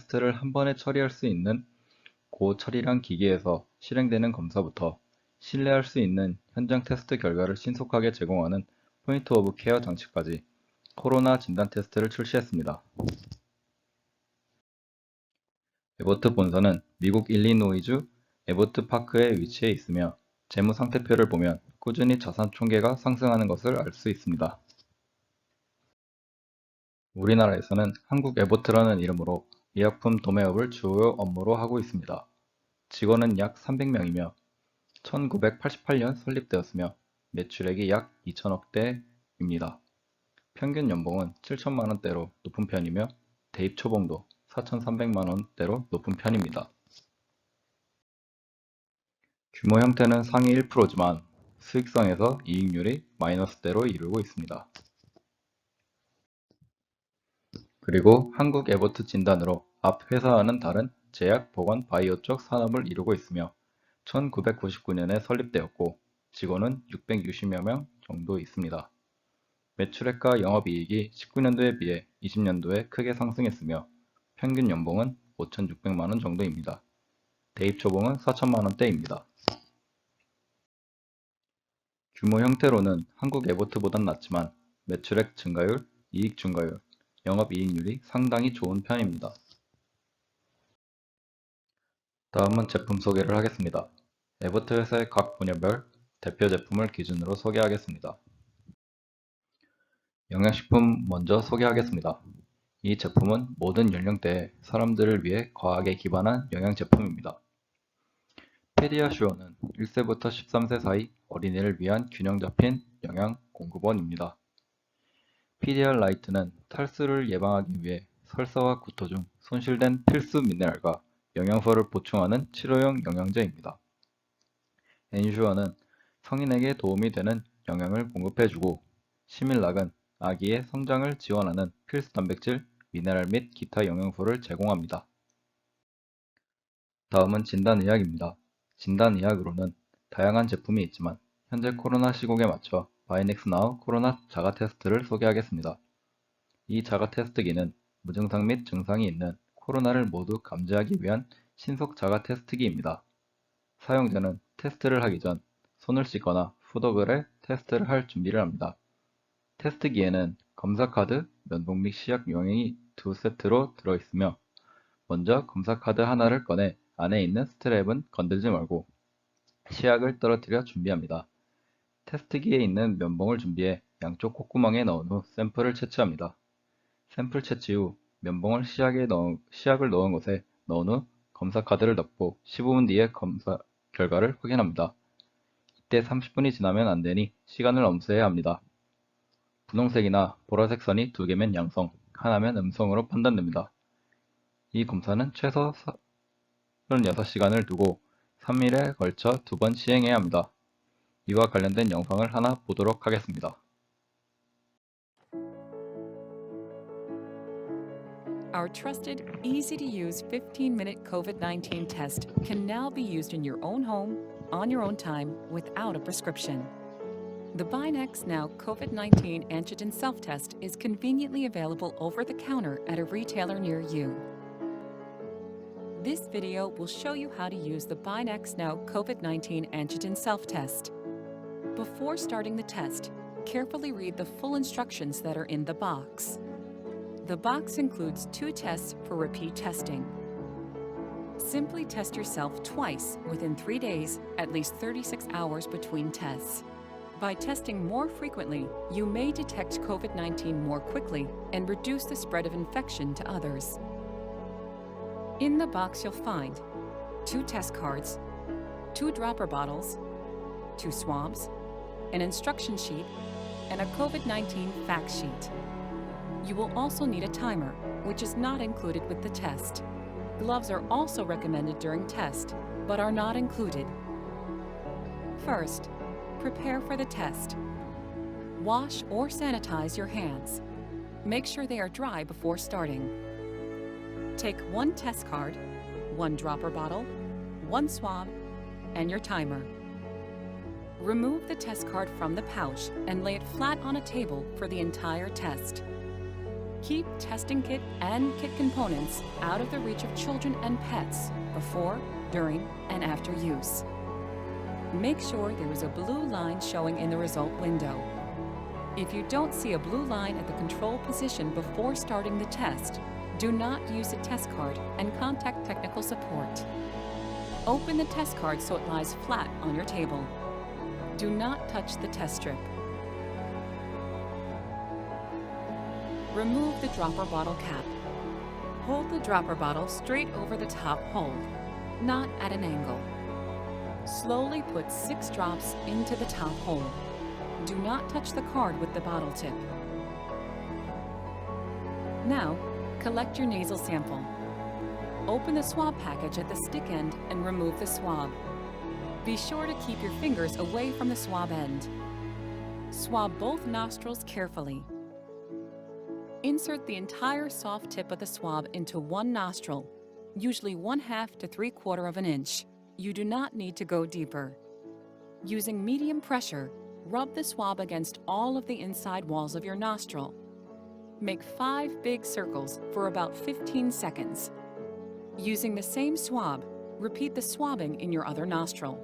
테스트를 한 번에 처리할 수 있는 고처리량 기기에서 실행되는 검사부터 신뢰할 수 있는 현장 테스트 결과를 신속하게 제공하는 포인트 오브 케어 장치까지 코로나 진단 테스트를 출시했습니다. 에버트 본사는 미국 일리노이주 에버트 파크에 위치해 있으며 재무 상태표를 보면 꾸준히 자산 총계가 상승하는 것을 알 수 있습니다. 우리나라에서는 한국 에버트라는 이름으로 의약품 도매업을 주요 업무로 하고 있습니다. 직원은 약 300명이며 1988년 설립되었으며 매출액이 약 2천억대입니다. 평균 연봉은 7천만 원대로 높은 편이며 대입 초봉도 4,300만 원대로 높은 편입니다. 규모 형태는 상위 1%지만 수익성에서 이익률이 마이너스대로 이루고 있습니다. 그리고 한국 에버트 진단으로 앞 회사와는 다른 제약, 보건, 바이오 쪽 산업을 이루고 있으며 1999년에 설립되었고 직원은 660여 명 정도 있습니다. 매출액과 영업이익이 19년도에 비해 20년도에 크게 상승했으며 평균 연봉은 5,600만 원 정도입니다. 대입 초봉은 4천만 원대입니다. 규모 형태로는 한국 에버트보단 낮지만 매출액 증가율, 이익 증가율, 영업이익률이 상당히 좋은 편입니다. 다음은 제품 소개를 하겠습니다. 에버트 회사의 각 분야별 대표 제품을 기준으로 소개하겠습니다. 영양식품 먼저 소개하겠습니다. 이 제품은 모든 연령대의 사람들을 위해 과학에 기반한 영양 제품입니다. 페디아슈어는 1세부터 13세 사이 어린이를 위한 균형 잡힌 영양 공급원입니다. 피디알라이트는 탈수를 예방하기 위해 설사와 구토 중 손실된 필수 미네랄과 영양소를 보충하는 치료용 영양제입니다. 엔슈어는 성인에게 도움이 되는 영양을 공급해주고 시밀락은 아기의 성장을 지원하는 필수 단백질, 미네랄 및 기타 영양소를 제공합니다. 다음은 진단의학입니다. 진단의학으로는 다양한 제품이 있지만 현재 코로나 시국에 맞춰 바이넥스 나우 코로나 자가 테스트를 소개하겠습니다. 이 자가 테스트기는 무증상 및 증상이 있는 코로나를 모두 감지하기 위한 신속 자가 테스트기입니다. 사용자는 테스트를 하기 전 손을 씻거나 소독을 해 테스트를 할 준비를 합니다. 테스트기에는 검사카드, 면봉 및 시약 용액이 2세트로 들어있으며 먼저 검사카드 하나를 꺼내 안에 있는 스트랩은 건들지 말고 시약을 떨어뜨려 준비합니다. 테스트기에 있는 면봉을 준비해 양쪽 콧구멍에 넣은 후 샘플을 채취합니다. 샘플 채취 후 면봉을 시약을 넣은 곳에 넣은 후 검사카드를 덮고 15분 뒤에 검사 결과를 확인합니다. 이때 30분이 지나면 안되니 시간을 엄수해야 합니다. 분홍색이나 보라색 선이 2개면 양성, 하나면 음성으로 판단됩니다. 이 검사는 최소 36시간을 두고 3일에 걸쳐 2번 시행해야 합니다. 이와 관련된 영상을 하나 보도록 하겠습니다. Our trusted, easy-to-use 15-minute COVID-19 test can now be used in your own home, on your own time, without a prescription. The Binex Now COVID-19 Antigen Self-Test is conveniently available over the counter at a retailer near you. This video will show you how to use the Binex Now COVID-19 Antigen Self-Test. Before starting the test, carefully read the full instructions that are in the box. The box includes 2 tests for repeat testing. Simply test yourself twice within 3 days, at least 36 hours between tests. By testing more frequently, you may detect COVID-19 more quickly and reduce the spread of infection to others. In the box you'll find 2 test cards, 2 dropper bottles, 2 swabs, an instruction sheet, and a COVID-19 fact sheet. You will also need a timer, which is not included with the test. Gloves are also recommended during test, but are not included. First, prepare for the test. Wash or sanitize your hands. Make sure they are dry before starting. Take 1 test card, 1 dropper bottle, 1 swab, and your timer. Remove the test card from the pouch and lay it flat on a table for the entire test. Keep testing kit and kit components out of the reach of children and pets before, during, and after use. Make sure there is a blue line showing in the result window. If you don't see a blue line at the control position before starting the test, do not use a test card and contact technical support. Open the test card so it lies flat on your table. Do not touch the test strip. Remove the dropper bottle cap. Hold the dropper bottle straight over the top hole, not at an angle. Slowly put 6 drops into the top hole. Do not touch the card with the bottle tip. Now, collect your nasal sample. Open the swab package at the stick end and remove the swab. Be sure to keep your fingers away from the swab end. Swab both nostrils carefully. Insert the entire soft tip of the swab into one nostril, usually 1/2 to 3/4 of an inch. You do not need to go deeper. Using medium pressure, rub the swab against all of the inside walls of your nostril. Make 5 big circles for about 15 seconds. Using the same swab, repeat the swabbing in your other nostril.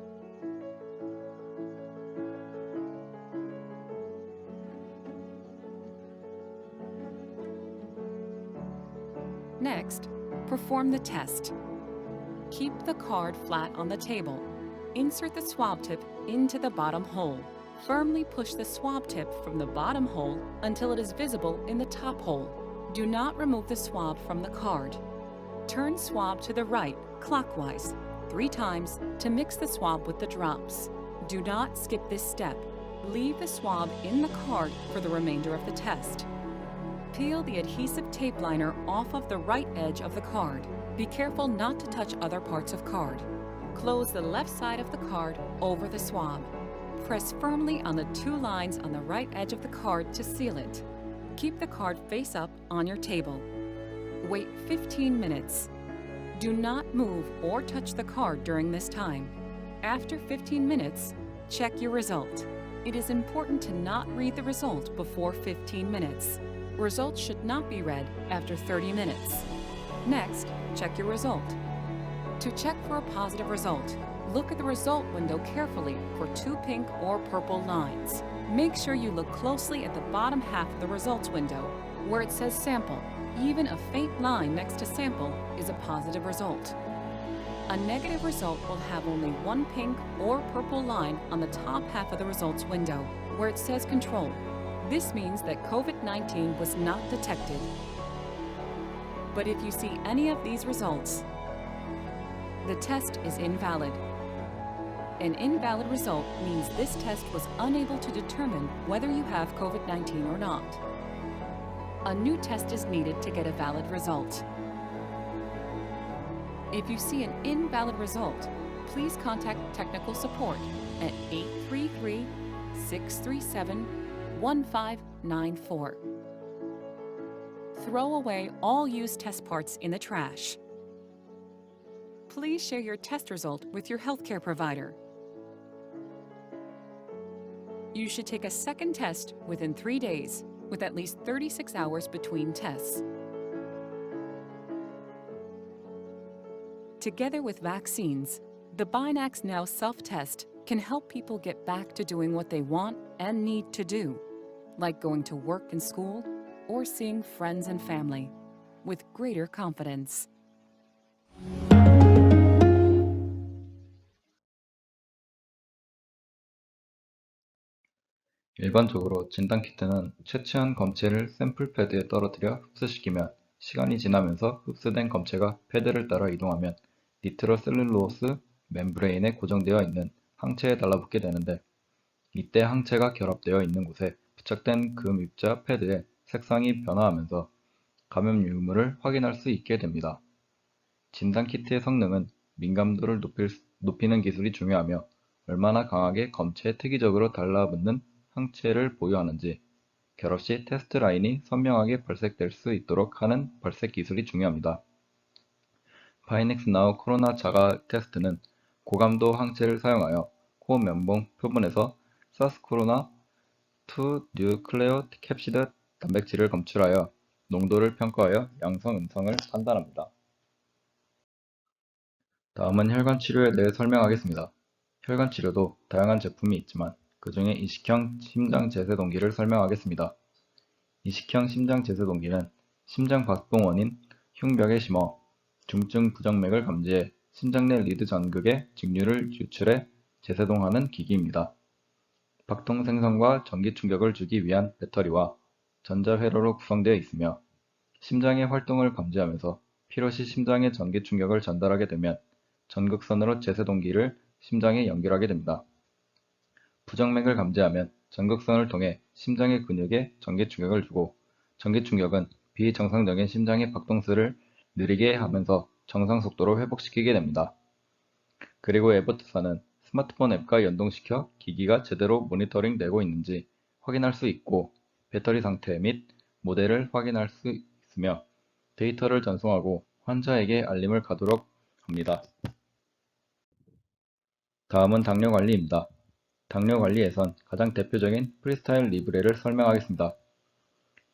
Next, perform the test. Keep the card flat on the table. Insert the swab tip into the bottom hole. Firmly push the swab tip from the bottom hole until it is visible in the top hole. Do not remove the swab from the card. Turn swab to the right, clockwise, 3 times to mix the swab with the drops. Do not skip this step. Leave the swab in the card for the remainder of the test. Peel the adhesive tape liner off of the right edge of the card. Be careful not to touch other parts of card. Close the left side of the card over the swab. Press firmly on the 2 lines on the right edge of the card to seal it. Keep the card face up on your table. Wait 15 minutes. Do not move or touch the card during this time. After 15 minutes, check your result. It is important to not read the result before 15 minutes. Results should not be read after 30 minutes. Next, check your result. To check for a positive result, look at the result window carefully for 2 pink or purple lines. Make sure you look closely at the bottom half of the results window, where it says sample. Even a faint line next to sample is a positive result. A negative result will have only 1 pink or purple line on the top half of the results window, where it says control. This means that COVID-19 was not detected. But if you see any of these results, the test is invalid. An invalid result means this test was unable to determine whether you have COVID-19 or not. A new test is needed to get a valid result. If you see an invalid result, please contact technical support at 833-637-1594. Throw away all used test parts in the trash. Please share your test result with your healthcare provider. You should take a second test within 3 days, with at least 36 hours between tests. Together with vaccines, the Binax Now self-test can help people get back to doing what they want and need to do, like going to work and school or seeing friends and family, with greater confidence. 일반적으로 진단키트는 채취한 검체를 샘플 패드에 떨어뜨려 흡수시키면 시간이 지나면서 흡수된 검체가 패드를 따라 이동하면 니트로셀룰로스 멤브레인에 고정되어 있는 항체에 달라붙게 되는데, 이때 항체가 결합되어 있는 곳에 부착된 금 입자 패드의 색상이 변화하면서 감염 유무를 확인할 수 있게 됩니다. 진단키트의 성능은 민감도를 높이는 기술이 중요하며, 얼마나 강하게 검체에 특이적으로 달라붙는 항체를 보유하는지, 결합 시 테스트 라인이 선명하게 발색될 수 있도록 하는 발색 기술이 중요합니다. 바이넥스 나우 코로나 자가 테스트는 고감도 항체를 사용하여 코 면봉 표본에서 사스 코로나2 뉴클레오 캡시드 단백질을 검출하여 농도를 평가하여 양성, 음성을 판단합니다. 다음은 혈관 치료에 대해 설명하겠습니다. 혈관 치료도 다양한 제품이 있지만 그 중에 이식형 심장 제세 동기를 설명하겠습니다. 이식형 심장 제세 동기는 심장 박동 원인 흉벽에 심어 중증 부정맥을 감지해 심장 내 리드 전극에 직류를 유출해 재세동하는 기기입니다. 박동 생성과 전기 충격을 주기 위한 배터리와 전자회로로 구성되어 있으며 심장의 활동을 감지하면서 필요시 심장에 전기 충격을 전달하게 되면 전극선으로 제세동기를 심장에 연결하게 됩니다. 부정맥을 감지하면 전극선을 통해 심장의 근육에 전기 충격을 주고 전기 충격은 비정상적인 심장의 박동수를 느리게 하면서 정상 속도로 회복시키게 됩니다. 그리고 에버트사는 스마트폰 앱과 연동시켜 기기가 제대로 모니터링 되고 있는지 확인할 수 있고 배터리 상태 및 모델을 확인할 수 있으며 데이터를 전송하고 환자에게 알림을 가도록 합니다. 다음은 당뇨 관리입니다. 당뇨 관리에선 가장 대표적인 프리스타일 리브레를 설명하겠습니다.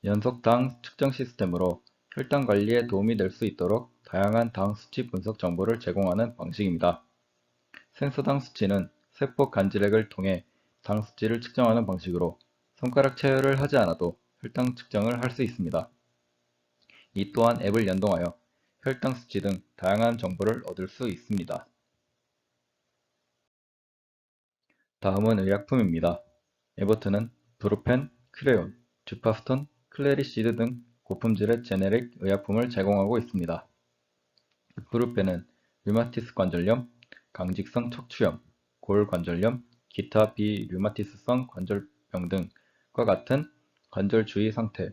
연속 당 측정 시스템으로 혈당 관리에 도움이 될 수 있도록 다양한 당 수치 분석 정보를 제공하는 방식입니다. 센서당 수치는 세포 간질액을 통해 당 수치를 측정하는 방식으로 손가락 체열을 하지 않아도 혈당 측정을 할 수 있습니다. 이 또한 앱을 연동하여 혈당 수치 등 다양한 정보를 얻을 수 있습니다. 다음은 의약품입니다. 에버트는 브루펜, 크레온, 주파스톤, 클래리시드 등 고품질의 제네릭 의약품을 제공하고 있습니다. 브루펜은 류마티스 관절염, 강직성 척추염, 골관절염, 기타 비류마티스성 관절병 등과 같은 관절 주위 상태,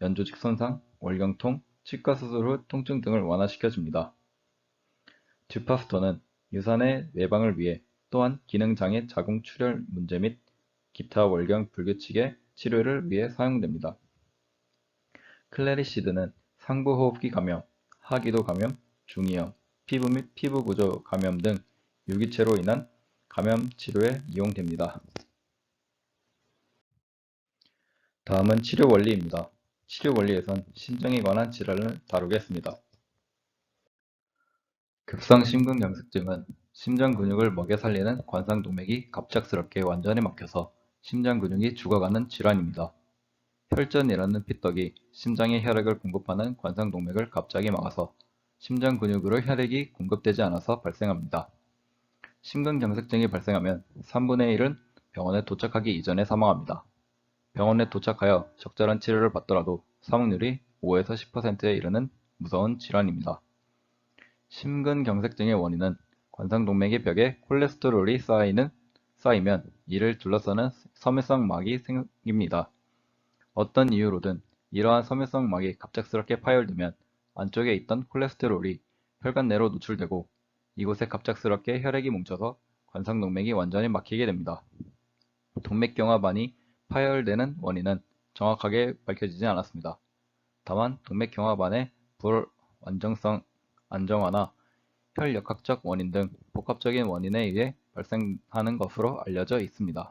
연조직 손상, 월경통, 치과 수술 후 통증 등을 완화시켜줍니다. 주파스톤은 유산의 예방을 위해 또한 기능장애 자궁 출혈 문제 및 기타 월경 불규칙의 치료를 위해 사용됩니다. 클래리시드는 상부호흡기 감염, 하기도 감염, 중이염, 피부 및 피부구조 감염 등 유기체로 인한 감염 치료에 이용됩니다. 다음은 치료 원리입니다. 치료 원리에선 심장에 관한 질환을 다루겠습니다. 급성심근경색증은 심장 근육을 먹여 살리는 관상동맥이 갑작스럽게 완전히 막혀서 심장 근육이 죽어가는 질환입니다. 혈전이라는 피떡이 심장에 혈액을 공급하는 관상동맥을 갑자기 막아서 심장 근육으로 혈액이 공급되지 않아서 발생합니다. 심근경색증이 발생하면 3분의 1은 병원에 도착하기 이전에 사망합니다. 병원에 도착하여 적절한 치료를 받더라도 사망률이 5에서 10%에 이르는 무서운 질환입니다. 심근경색증의 원인은 관상동맥의 벽에 콜레스테롤이 쌓이면 이를 둘러싸는 섬유성 막이 생깁니다. 어떤 이유로든 이러한 섬유성 막이 갑작스럽게 파열되면 안쪽에 있던 콜레스테롤이 혈관 내로 노출되고 이곳에 갑작스럽게 혈액이 뭉쳐서 관상동맥이 완전히 막히게 됩니다. 동맥경화반이 파열되는 원인은 정확하게 밝혀지지 않았습니다. 다만 동맥경화반의 불안정성 안정화나 혈역학적 원인 등 복합적인 원인에 의해 발생하는 것으로 알려져 있습니다.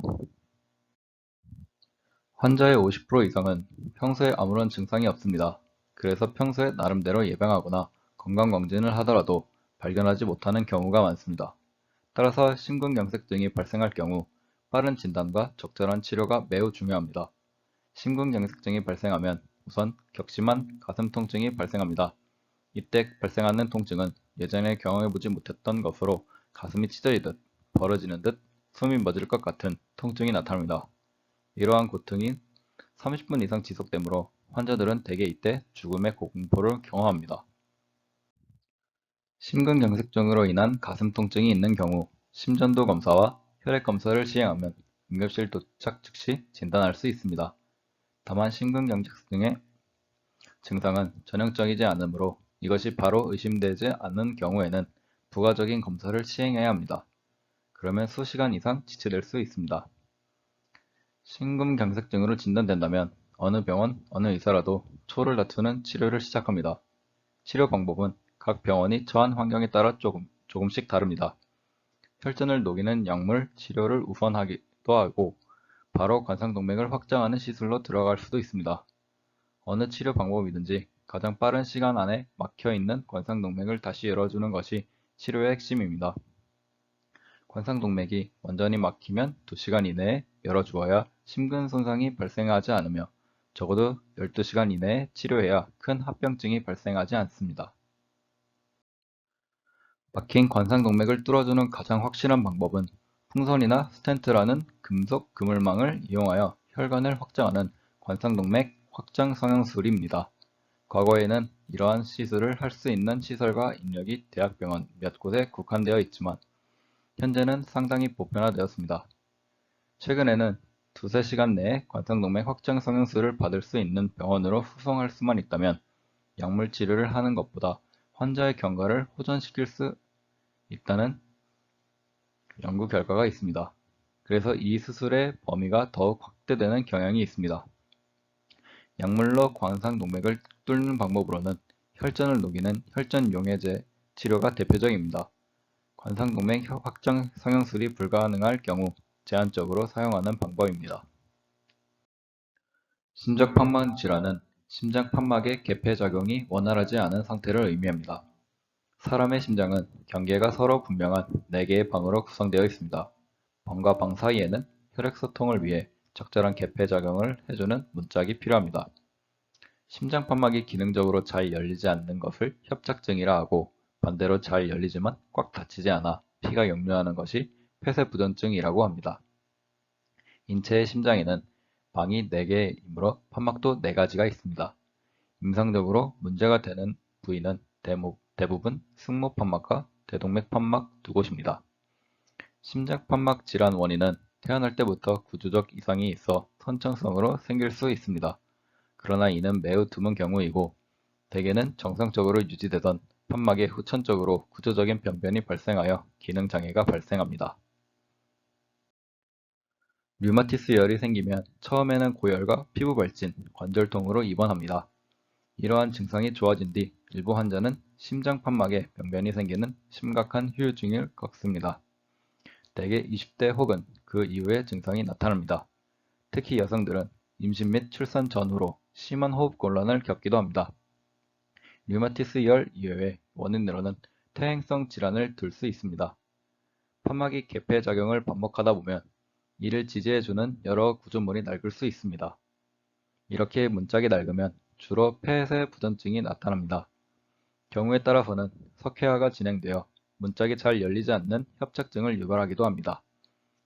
환자의 50% 이상은 평소에 아무런 증상이 없습니다. 그래서 평소에 나름대로 예방하거나 건강검진을 하더라도 발견하지 못하는 경우가 많습니다. 따라서 심근경색증이 발생할 경우 빠른 진단과 적절한 치료가 매우 중요합니다. 심근경색증이 발생하면 우선 격심한 가슴 통증이 발생합니다. 이때 발생하는 통증은 예전에 경험해보지 못했던 것으로 가슴이 찢어지듯 벌어지는 듯 숨이 멎을 것 같은 통증이 나타납니다. 이러한 고통이 30분 이상 지속되므로 환자들은 대개 이때 죽음의 공포를 경험합니다. 심근경색증으로 인한 가슴 통증이 있는 경우 심전도 검사와 혈액 검사를 시행하면 응급실 도착 즉시 진단할 수 있습니다. 다만 심근경색증의 증상은 전형적이지 않으므로 이것이 바로 의심되지 않는 경우에는 부가적인 검사를 시행해야 합니다. 그러면 수시간 이상 지체될 수 있습니다. 심근경색증으로 진단된다면 어느 병원, 어느 의사라도 초를 다투는 치료를 시작합니다. 치료 방법은 각 병원이 처한 환경에 따라 조금씩 다릅니다. 혈전을 녹이는 약물 치료를 우선하기도 하고 바로 관상동맥을 확장하는 시술로 들어갈 수도 있습니다. 어느 치료 방법이든지 가장 빠른 시간 안에 막혀있는 관상동맥을 다시 열어주는 것이 치료의 핵심입니다. 관상동맥이 완전히 막히면 2시간 이내에 열어주어야 심근 손상이 발생하지 않으며 적어도 12시간 이내에 치료해야 큰 합병증이 발생하지 않습니다. 막힌 관상동맥을 뚫어주는 가장 확실한 방법은 풍선이나 스텐트라는 금속 그물망을 이용하여 혈관을 확장하는 관상동맥 확장 성형술입니다. 과거에는 이러한 시술을 할 수 있는 시설과 인력이 대학병원 몇 곳에 국한되어 있지만 현재는 상당히 보편화되었습니다. 최근에는 2~3시간 내에 관상동맥 확장 성형술을 받을 수 있는 병원으로 후송할 수만 있다면 약물 치료를 하는 것보다 환자의 경과를 호전시킬 수 있다는 연구 결과가 있습니다. 그래서 이 수술의 범위가 더욱 확대되는 경향이 있습니다. 약물로 관상동맥을 뚫는 방법으로는 혈전을 녹이는 혈전용해제 치료가 대표적입니다. 관상동맥 확장 성형술이 불가능할 경우 제한적으로 사용하는 방법입니다. 심적판막 질환은 심장판막의 개폐작용이 원활하지 않은 상태를 의미합니다. 사람의 심장은 경계가 서로 분명한 4개의 방으로 구성되어 있습니다. 방과 방 사이에는 혈액소통을 위해 적절한 개폐작용을 해주는 문짝이 필요합니다. 심장판막이 기능적으로 잘 열리지 않는 것을 협착증이라 하고 반대로 잘 열리지만 꽉 닫히지 않아 피가 역류하는 것이 폐쇄부전증이라고 합니다. 인체의 심장에는 방이 4개이므로 판막도 4가지가 있습니다. 임상적으로 문제가 되는 부위는 대부분 승모판막과 대동맥판막 2곳입니다. 심장판막 질환 원인은 태어날 때부터 구조적 이상이 있어 선천성으로 생길 수 있습니다. 그러나 이는 매우 드문 경우이고 대개는 정상적으로 유지되던 판막에 후천적으로 구조적인 병변이 발생하여 기능장애가 발생합니다. 류마티스열이 생기면 처음에는 고열과 피부 발진, 관절통으로 입원합니다. 이러한 증상이 좋아진 뒤 일부 환자는 심장판막에 병변이 생기는 심각한 후유증을 겪습니다. 대개 20대 혹은 그 이후에 증상이 나타납니다. 특히 여성들은 임신 및 출산 전후로 심한 호흡곤란을 겪기도 합니다. 류마티스열 이외의 원인으로는 퇴행성 질환을 들 수 있습니다. 판막이 개폐작용을 반복하다 보면 이를 지지해주는 여러 구조물이 낡을 수 있습니다. 이렇게 문짝이 낡으면 주로 폐쇄부전증이 나타납니다. 경우에 따라서는 석회화가 진행되어 문짝이 잘 열리지 않는 협착증을 유발하기도 합니다.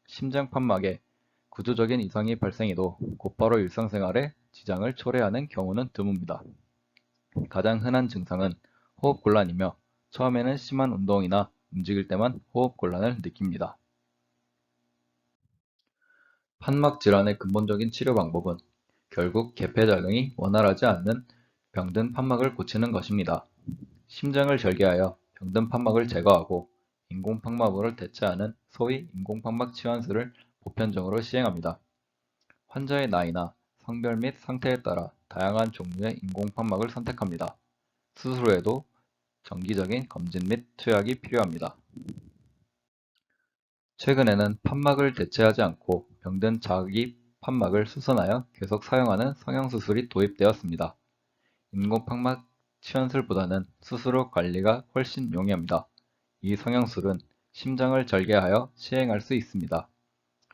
심장판막에 구조적인 이상이 발생해도 곧바로 일상생활에 지장을 초래하는 경우는 드뭅니다. 가장 흔한 증상은 호흡곤란이며 처음에는 심한 운동이나 움직일 때만 호흡곤란을 느낍니다. 판막 질환의 근본적인 치료 방법은 결국 개폐작용이 원활하지 않는 병든 판막을 고치는 것입니다. 심장을 절개하여 병든 판막을 제거하고 인공판막으로 대체하는 소위 인공판막 치환술을 보편적으로 시행합니다. 환자의 나이나 성별 및 상태에 따라 다양한 종류의 인공판막을 선택합니다. 수술 후에도 정기적인 검진 및 투약이 필요합니다. 최근에는 판막을 대체하지 않고 병든 자기 판막을 수선하여 계속 사용하는 성형수술이 도입되었습니다. 인공판막 치환술보다는 수술 후 관리가 훨씬 용이합니다. 이 성형술은 심장을 절개하여 시행할 수 있습니다.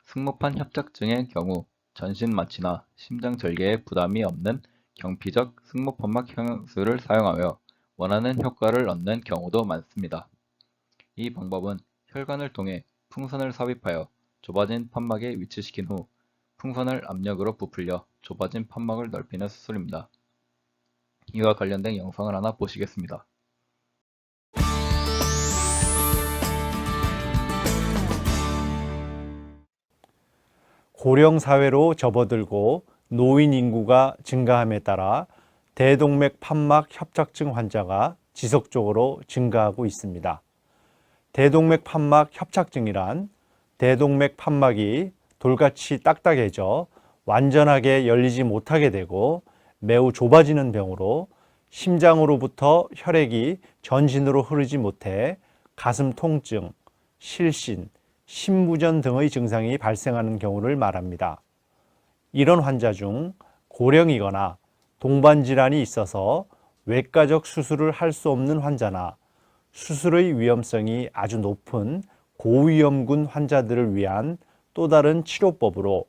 승모판 협착증의 경우 전신 마취나 심장 절개에 부담이 없는 경피적 승모판막 성형술을 사용하여 원하는 효과를 얻는 경우도 많습니다. 이 방법은 혈관을 통해 풍선을 삽입하여 좁아진 판막에 위치시킨 후 풍선을 압력으로 부풀려 좁아진 판막을 넓히는 수술입니다. 이와 관련된 영상을 하나 보시겠습니다. 고령 사회로 접어들고 노인 인구가 증가함에 따라 대동맥 판막 협착증 환자가 지속적으로 증가하고 있습니다. 대동맥 판막 협착증이란 대동맥 판막이 돌같이 딱딱해져 완전하게 열리지 못하게 되고 매우 좁아지는 병으로 심장으로부터 혈액이 전신으로 흐르지 못해 가슴 통증, 실신, 심부전 등의 증상이 발생하는 경우를 말합니다. 이런 환자 중 고령이거나 동반 질환이 있어서 외과적 수술을 할 수 없는 환자나 수술의 위험성이 아주 높은 고위험군 환자들을 위한 또 다른 치료법으로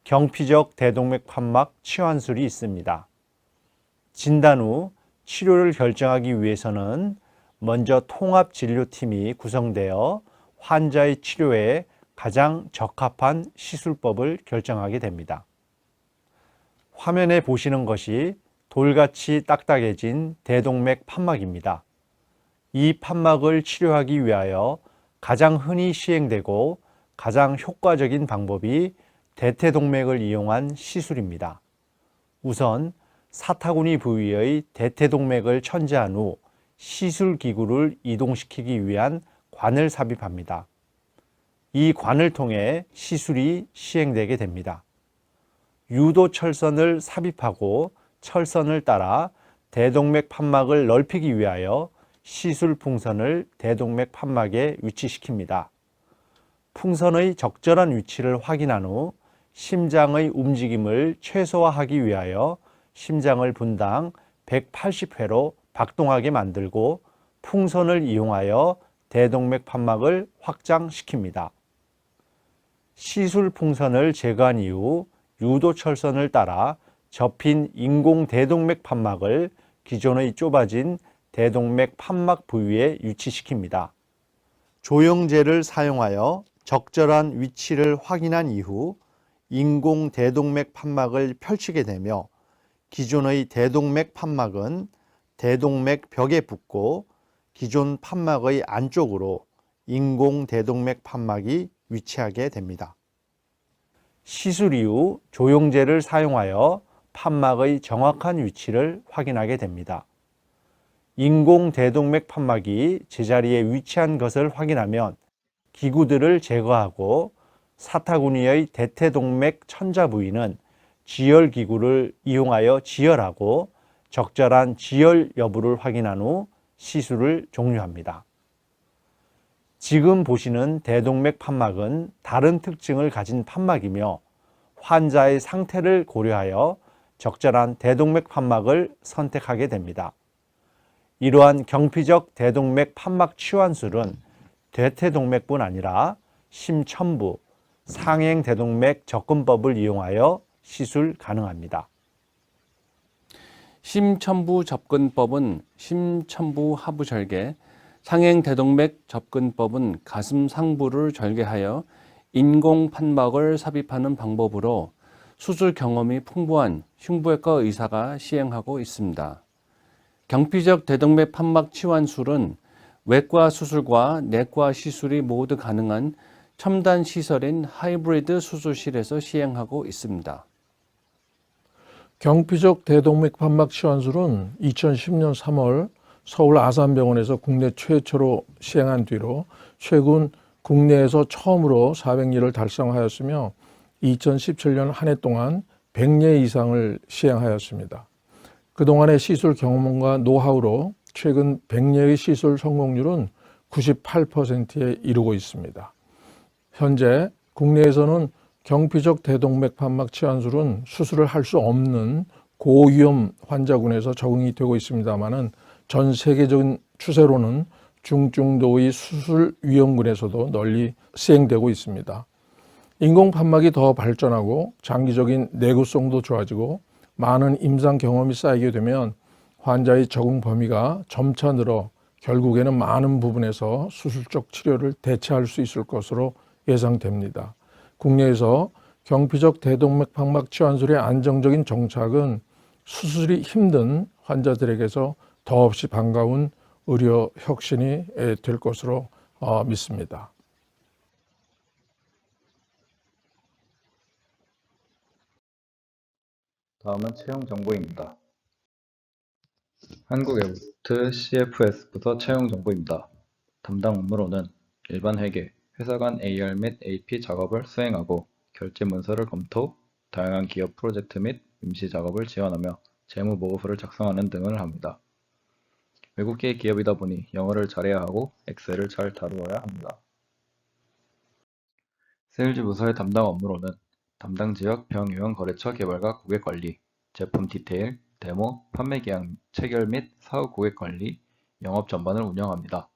경피적 대동맥 판막 치환술이 있습니다. 진단 후 치료를 결정하기 위해서는 먼저 통합진료팀이 구성되어 환자의 치료에 가장 적합한 시술법을 결정하게 됩니다. 화면에 보시는 것이 돌같이 딱딱해진 대동맥 판막입니다. 이 판막을 치료하기 위하여 가장 흔히 시행되고 가장 효과적인 방법이 대퇴동맥을 이용한 시술입니다. 우선 사타구니 부위의 대퇴동맥을 천재한 후 시술기구를 이동시키기 위한 관을 삽입합니다. 이 관을 통해 시술이 시행되게 됩니다. 유도철선을 삽입하고 철선을 따라 대동맥 판막을 넓히기 위하여 시술 풍선을 대동맥 판막에 위치시킵니다. 풍선의 적절한 위치를 확인한 후 심장의 움직임을 최소화하기 위하여 심장을 분당 180회로 박동하게 만들고 풍선을 이용하여 대동맥 판막을 확장시킵니다. 시술 풍선을 제거한 이후 유도철선을 따라 접힌 인공 대동맥 판막을 기존의 좁아진 대동맥 판막 부위에 위치시킵니다. 조영제를 사용하여 적절한 위치를 확인한 이후 인공 대동맥 판막을 펼치게 되며 기존의 대동맥 판막은 대동맥 벽에 붙고 기존 판막의 안쪽으로 인공 대동맥 판막이 위치하게 됩니다. 시술 이후 조영제를 사용하여 판막의 정확한 위치를 확인하게 됩니다. 인공 대동맥 판막이 제자리에 위치한 것을 확인하면 기구들을 제거하고 사타구니의 대퇴동맥 천자 부위는 지혈기구를 이용하여 지혈하고 적절한 지혈 여부를 확인한 후 시술을 종료합니다. 지금 보시는 대동맥 판막은 다른 특징을 가진 판막이며 환자의 상태를 고려하여 적절한 대동맥 판막을 선택하게 됩니다. 이러한 경피적 대동맥 판막 치환술은 대퇴동맥뿐 아니라 심천부, 상행 대동맥 접근법을 이용하여 시술 가능합니다. 심천부 접근법은 심천부 하부 절개, 상행 대동맥 접근법은 가슴 상부를 절개하여 인공 판막을 삽입하는 방법으로 수술 경험이 풍부한 흉부외과 의사가 시행하고 있습니다. 경피적 대동맥 판막 치환술은 외과 수술과 내과 시술이 모두 가능한 첨단 시설인 하이브리드 수술실에서 시행하고 있습니다. 경피적 대동맥 판막 치환술은 2010년 3월 서울 아산병원에서 국내 최초로 시행한 뒤로 최근 국내에서 처음으로 400리를 달성하였으며 2017년 한 해 동안 100례 이상을 시행하였습니다. 그동안의 시술 경험과 노하우로 최근 100례의 시술 성공률은 98%에 이르고 있습니다. 현재 국내에서는 경피적 대동맥 판막 치환술은 수술을 할 수 없는 고위험 환자군에서 적응이 되고 있습니다마는 전 세계적인 추세로는 중증도의 수술 위험군에서도 널리 시행되고 있습니다. 인공 판막이 더 발전하고 장기적인 내구성도 좋아지고 많은 임상 경험이 쌓이게 되면 환자의 적응 범위가 점차 늘어 결국에는 많은 부분에서 수술적 치료를 대체할 수 있을 것으로 예상됩니다. 국내에서 경피적 대동맥 판막 치환술의 안정적인 정착은 수술이 힘든 환자들에게서 더없이 반가운 의료 혁신이 될 것으로 믿습니다. 다음은 채용 정보입니다. 한국에어부트 CFS 부서 채용 정보입니다. 담당 업무로는 일반 회계, 회사 간 AR 및 AP 작업을 수행하고 결제 문서를 검토, 다양한 기업 프로젝트 및 임시 작업을 지원하며 재무 보고서를 작성하는 등을 합니다. 외국계 기업이다 보니 영어를 잘해야 하고 엑셀을 잘 다루어야 합니다. 세일즈 부서의 담당 업무로는 담당 지역 병유형 거래처 개발과 고객 관리, 제품 디테일, 데모, 판매 계약 체결 및 사후 고객 관리, 영업 전반을 운영합니다.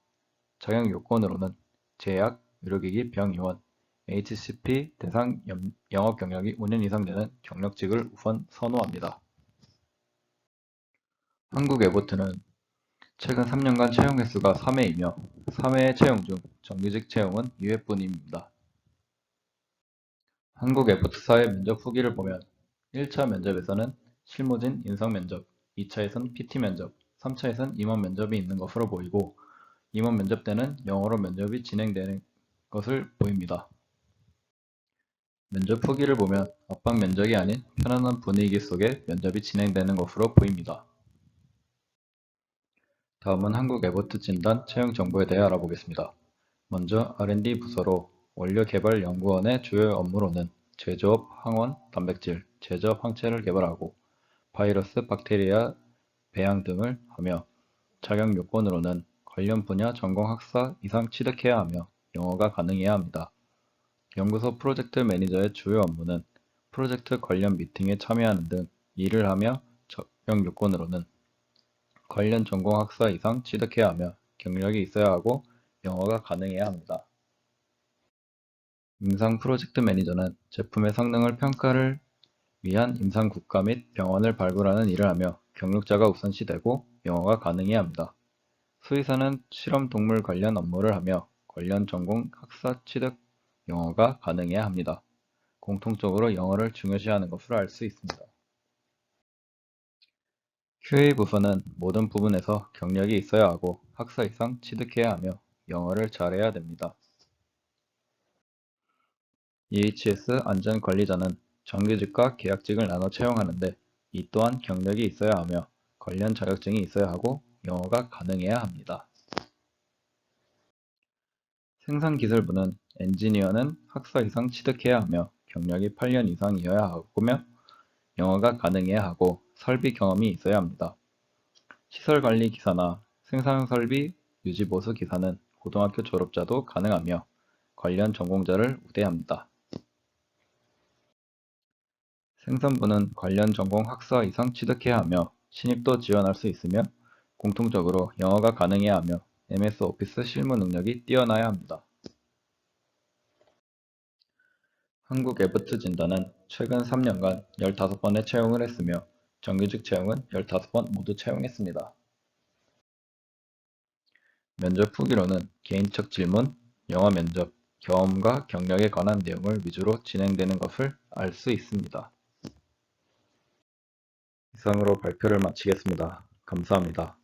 적용 요건으로는 제약, 의료기기 병의원, HCP 대상 영업 경력이 5년 이상 되는 경력직을 우선 선호합니다. 한국에버트는 최근 3년간 채용 횟수가 3회이며 3회의 채용 중 정규직 채용은 2회뿐입니다. 한국에버트사의 면접 후기를 보면 1차 면접에서는 실무진 인성 면접, 2차에선 PT 면접, 3차에선 임원 면접이 있는 것으로 보이고 임원 면접 때는 영어로 면접이 진행되는 것을 보입니다. 면접 후기를 보면 압박 면접이 아닌 편안한 분위기 속에 면접이 진행되는 것으로 보입니다. 다음은 한국에버트 진단 채용 정보에 대해 알아보겠습니다. 먼저 R&D 부서로 원료개발연구원의 주요 업무로는 제조업 항원, 단백질, 제조업 항체를 개발하고 바이러스, 박테리아 배양 등을 하며 자격 요건으로는 관련 분야 전공 학사 이상 취득해야 하며 영어가 가능해야 합니다. 연구소 프로젝트 매니저의 주요 업무는 프로젝트 관련 미팅에 참여하는 등 일을 하며 자격 요건으로는 관련 전공 학사 이상 취득해야 하며 경력이 있어야 하고 영어가 가능해야 합니다. 임상 프로젝트 매니저는 제품의 성능을 평가를 위한 임상 국가 및 병원을 발굴하는 일을 하며 경력자가 우선시되고 영어가 가능해야 합니다. 수의사는 실험 동물 관련 업무를 하며 관련 전공 학사 취득 영어가 가능해야 합니다. 공통적으로 영어를 중요시하는 것으로 알 수 있습니다. QA 부서는 모든 부분에서 경력이 있어야 하고 학사 이상 취득해야 하며 영어를 잘해야 됩니다. EHS 안전관리자는 정규직과 계약직을 나눠 채용하는데 이 또한 경력이 있어야 하며 관련 자격증이 있어야 하고 영어가 가능해야 합니다. 생산기술부는 엔지니어는 학사 이상 취득해야 하며 경력이 8년 이상이어야 하고며 영어가 가능해야 하고 설비 경험이 있어야 합니다. 시설관리기사나 생산설비 유지보수 기사는 고등학교 졸업자도 가능하며 관련 전공자를 우대합니다. 생산부는 관련 전공 학사 이상 취득해야 하며 신입도 지원할 수 있으며 공통적으로 영어가 가능해야 하며 MS 오피스 실무 능력이 뛰어나야 합니다. 한국에버트 진단은 최근 3년간 15번의 채용을 했으며 정규직 채용은 15번 모두 채용했습니다. 면접 후기로는 개인적 질문, 영어 면접, 경험과 경력에 관한 내용을 위주로 진행되는 것을 알 수 있습니다. 이상으로 발표를 마치겠습니다. 감사합니다.